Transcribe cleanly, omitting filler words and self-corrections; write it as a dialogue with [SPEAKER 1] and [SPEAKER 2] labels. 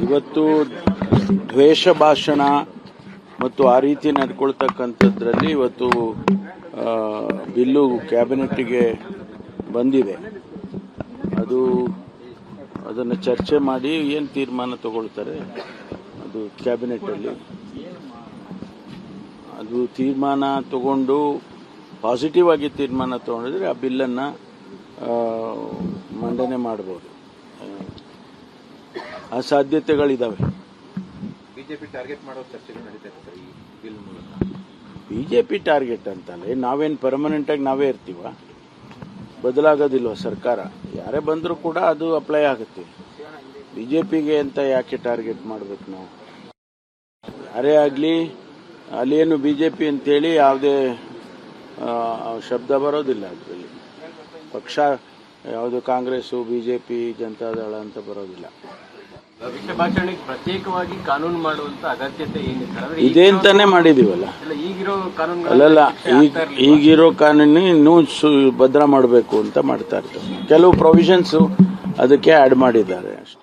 [SPEAKER 1] ಇವತ್ತು ದ್ವೇಷ ಭಾಷಣ ಮತ್ತು ಆ ರೀತಿ ನಡ್ಕೊಳ್ತಕ್ಕಂಥದ್ರಲ್ಲಿ ಇವತ್ತು ಬಿಲ್ಲು ಕ್ಯಾಬಿನೆಟ್ಗೆ ಬಂದಿದೆ. ಅದನ್ನು ಚರ್ಚೆ ಮಾಡಿ ಏನು ತೀರ್ಮಾನ ತಗೊಳ್ತಾರೆ ಅದು ಕ್ಯಾಬಿನೆಟ್ಟಲ್ಲಿ ಅದು ತೀರ್ಮಾನ ತಗೊಂಡು ಪಾಸಿಟಿವ್ ಆಗಿ ತೀರ್ಮಾನ ತಗೊಂಡಿದ್ರೆ ಆ ಬಿಲ್ಲನ್ನು ಮಂಡನೆ ಮಾಡಬಹುದು. ಆ ಸಾಧ್ಯತೆಗಳಿದಾವೆ.
[SPEAKER 2] ಬಿಜೆಪಿ ಟಾರ್ಗೆಟ್ ಮಾಡೋ ಚರ್ಚೆಗಳು ನಡೀತಾ ಇದೆ ಈ ಬಿಲ್ ಮೂಲಕ.
[SPEAKER 1] ಬಿಜೆಪಿ ಟಾರ್ಗೆಟ್ ಅಂತಲ್ಲ, ನಾವೇನು ಪರ್ಮನೆಂಟ್ ಆಗಿ ನಾವೇ ಇರ್ತೀವ, ಬದಲಾಗೋದಿಲ್ವ ಸರ್ಕಾರ. ಯಾರೇ ಬಂದರೂ ಕೂಡ ಅದು ಅಪ್ಲೈ ಆಗುತ್ತೆ. ಬಿಜೆಪಿಗೆ ಅಂತ ಯಾಕೆ ಟಾರ್ಗೆಟ್ ಮಾಡಬೇಕು ನಾವು? ಯಾರೇ ಆಗಲಿ ಅಲ್ಲೇನು ಬಿಜೆಪಿ ಅಂತೇಳಿ ಯಾವುದೇ ಶಬ್ದ ಬರೋದಿಲ್ಲ. ಅದರಲ್ಲಿ ಪಕ್ಷ ಯಾವುದು ಕಾಂಗ್ರೆಸ್ಸು ಬಿಜೆಪಿ ಜನತಾದಳ ಅಂತ ಬರೋದಿಲ್ಲ.
[SPEAKER 3] ಭಾಷಣಕ್ಕೆ ಪ್ರತ್ಯೇಕವಾಗಿ ಕಾನೂನು ಮಾಡುವಂತ ಅಗತ್ಯತೆ ಏನಿದೆ
[SPEAKER 1] ಇದೆ ಅಂತಾನೆ ಮಾಡಿದೀವಲ್ಲ.
[SPEAKER 3] ಈಗಿರೋ ಕಾನೂನು
[SPEAKER 1] ಅಲ್ಲಲ್ಲ, ಈಗಿರೋ ಕಾನೂನು ಇನ್ನೂ ಭದ್ರ ಮಾಡಬೇಕು ಅಂತ ಮಾಡ್ತಾ ಇರ್ತಾರೆ. ಕೆಲವು ಪ್ರೊವಿಷನ್ಸ್ ಅದಕ್ಕೆ ಆಡ್ ಮಾಡಿದ್ದಾರೆ ಅಷ್ಟೇ.